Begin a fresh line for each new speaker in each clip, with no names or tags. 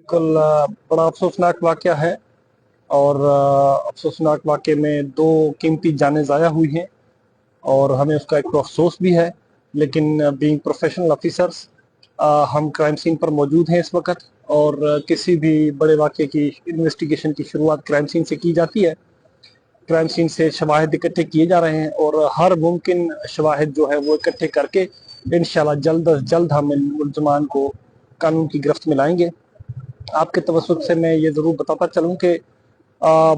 बिल्कुल बड़ा अफसोसनाक वाक़या है और अफसोसनाक वाक़े में दो कीमती जानें ज़ाया हुई हैं और हमें उसका एक तो अफसोस भी है, लेकिन बीइंग प्रोफेशनल ऑफिसर्स हम क्राइम सीन पर मौजूद हैं इस वक्त और किसी भी बड़े वाक़े की इन्वेस्टिगेशन की शुरुआत क्राइम सीन से की जाती है। क्राइम सीन से शवाहिद इकट्ठे किए जा रहे हैं और हर मुमकिन शवाहिद जो है वो इकट्ठे करके इंशाल्लाह जल्द अज जल्द हम इन मुल्ज़मान को कानून की गिरफ्त में लाएंगे। आपके तवस्सुत से मैं ये ज़रूर बताता चलूँ कि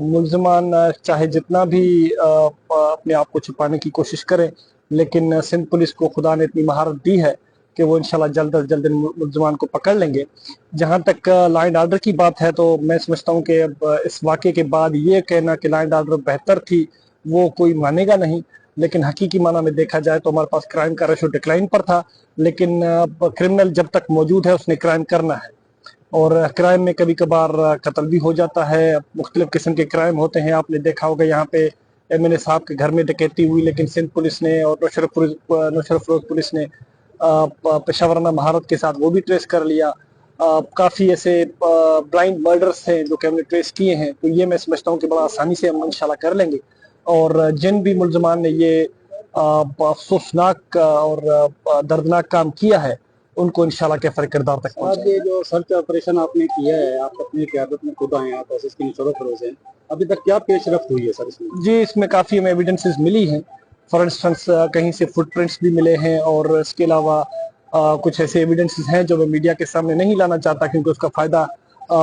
मुल्ज़मान चाहे जितना भी अपने आप को छुपाने की कोशिश करें, लेकिन सिंध पुलिस को खुदा ने इतनी महारत दी है कि वो इंशाल्लाह जल्द अज जल्द इन मुल्ज़मान को पकड़ लेंगे। जहाँ तक लॉ एंड ऑर्डर की बात है, तो मैं समझता हूँ कि अब इस वाक़े के बाद ये कहना कि लॉ एंड ऑर्डर बेहतर थी, वो कोई मानेगा नहीं। लेकिन हकीकी माना में देखा जाए तो हमारे पास क्राइम का रेशो डिक्लाइन पर था, लेकिन क्रिमिनल जब तक मौजूद है उसने क्राइम करना है और क्राइम में कभी कभार कत्ल भी हो जाता है, मुख्तलिफ किस्म के क्राइम होते हैं। आपने देखा होगा यहाँ पे एमएनए साहब के घर में डकैती हुई, लेकिन सिंध पुलिस ने और नुसरत फिरोज पुलिस ने पेशावराना महारत के साथ वो भी ट्रेस कर लिया। काफ़ी ऐसे ब्लाइंड मर्डर्स हैं जो कि हमने ट्रेस किए हैं, तो ये मैं समझता हूँ कि बड़ा आसानी से हम इंशाल्लाह कर लेंगे। और जिन भी मुल्ज़मान ने ये अफसोसनाक और दर्दनाक काम किया है, उनको इंशाल्लाह कैफर किरदार तक पहुंचाएंगे।
ये जो सर्च ऑपरेशन आपने किया है, आप अपनी क़यादत में खुद आए हैं, आप एसएसपी नुसरत फिरोज हैं, अभी तक क्या पेशरफ्त हुई है सर इसमें?
जी, इसमें काफ़ी हमें एविडेंसेस मिली हैं। फॉर इंस्टेंस कहीं से फुटप्रिंट्स भी मिले हैं और इसके अलावा कुछ ऐसे एविडेंसेस हैं जो मैं मीडिया के सामने नहीं लाना चाहता, क्योंकि उसका फ़ायदा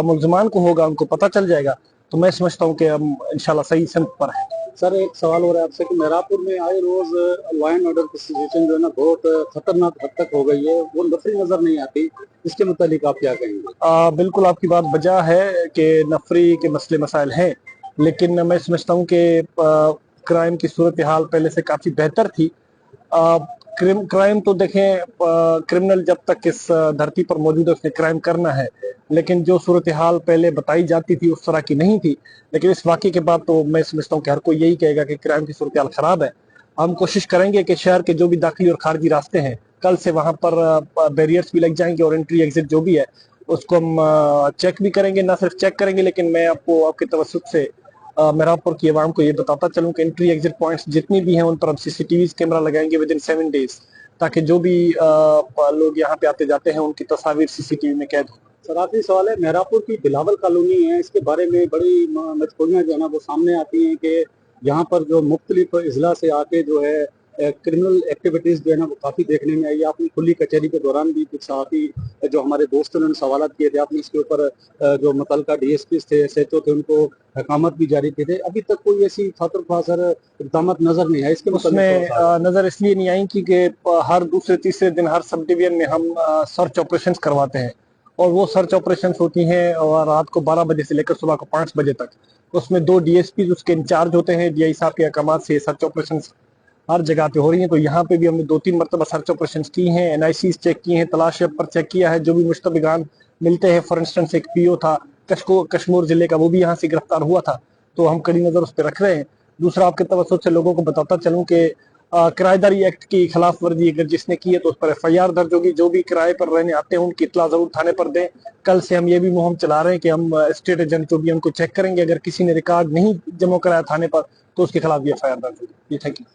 मुल्ज़मान को होगा, उनको पता चल जाएगा। तो मैं समझता हूँ कि हम इंशाल्लाह सही सिमत पर हैं।
सर एक सवाल हो रहा है आपसे कि मेहरापुर में आए रोज लॉ एंड ऑर्डर की सिचुएशन जो है ना बहुत खतरनाक हद तक हो गई है, वो नफरी नजर नहीं आती, इसके मुतालिक आप क्या कहेंगे?
बिल्कुल आपकी बात बजा है कि नफरी के मसले मसाइल हैं, लेकिन मैं समझता हूँ कि क्राइम की सूरत हाल पहले से काफ़ी बेहतर थी। क्राइम तो देखें, क्रिमिनल जब तक इस धरती पर मौजूद है उसने क्राइम करना है, लेकिन जो सूरत हाल पहले बताई जाती थी उस तरह की नहीं थी। लेकिन इस वाक़े के बाद तो मैं समझता हूँ कि हर कोई यही कहेगा कि क्राइम की सूरत हाल ख़राब है। हम कोशिश करेंगे कि शहर के जो भी दाखिली और खारजी रास्ते हैं, कल से वहाँ पर बैरियर्स भी लग जाएंगे और एंट्री एग्जिट जो भी है उसको हम चेक भी करेंगे। ना सिर्फ चेक करेंगे, लेकिन मैं आपको आपके तवस्सुत से मेहरापुर की आवाम को ये बताता चलूँ कि एंट्री एग्जिट पॉइंट्स जितनी भी हैं उन पर हम सीसीटीवी कैमरा लगाएंगे विद इन 7 days, ताकि जो भी लोग यहाँ पे आते जाते हैं उनकी तस्वीर सीसीटीवी में कैद हो।
सर आखिरी सवाल है, मेहरापुर की बिलावल कॉलोनी है, इसके बारे में बड़ी मजबूरियाँ जो है ना वो सामने आती हैं कि यहाँ पर जो मुख्तलिफ अजला से आके जो है क्रिमिनल एक्टिविटीज़ जो है ना वो काफ़ी देखने में आई। आपने खुली कचहरी के दौरान भी कुछ सहाफ़ी जो हमारे दोस्तों ने सवाल किए थे, आपने इसके ऊपर जो मुतलका डीएसपी थे, एसएचओ थे, उनको हकामत भी जारी किए थे। अभी तक कोई ऐसी खातर खासर इक़दाम नजर नहीं है इसके
उसमें नजर इसलिए नहीं आई क्योंकि हर दूसरे तीसरे दिन हर सब डिवीजन में हम सर्च ऑपरेशन करवाते हैं और वो सर्च ऑपरेशन होती हैं और रात को 12 बजे से लेकर सुबह को 5 बजे तक। उसमें 2 डीएसपी उसके इंचार्ज होते हैं। डीआई साहब के अहकाम से सर्च ऑपरेशन हर जगह पे हो रही हैं। तो यहाँ पे भी हमने 2-3 मरतबा सर्च ऑपरेशन की हैं, एनआईसीज चेक किए हैं, तलाश पर चेक किया है। जो भी मुश्तबगान मिलते हैं, फॉर इंस्टेंस एक पीओ था कश्मीर जिले का, वो भी यहाँ से गिरफ्तार हुआ था, तो हम कड़ी नजर उस पर रख रहे हैं। दूसरा, आपके तवज्जुह से लोगों को बताता चलूं कि किराएदारी एक्ट की खिलाफ वर्जी अगर जिसने की है तो उस पर एफआईआर दर्ज होगी। जो भी किराए पर रहने आते हैं उनकी इत्तला जरूर थाने पर दें। कल से हम ये भी मुहिम चला रहे हैं कि हम स्टेट एजेंट जो भी उनको चेक करेंगे, अगर किसी ने रिकॉर्ड नहीं जमा कराया थाने पर तो उसके खिलाफ भी एफआईआर दर्ज होगी। Thank you.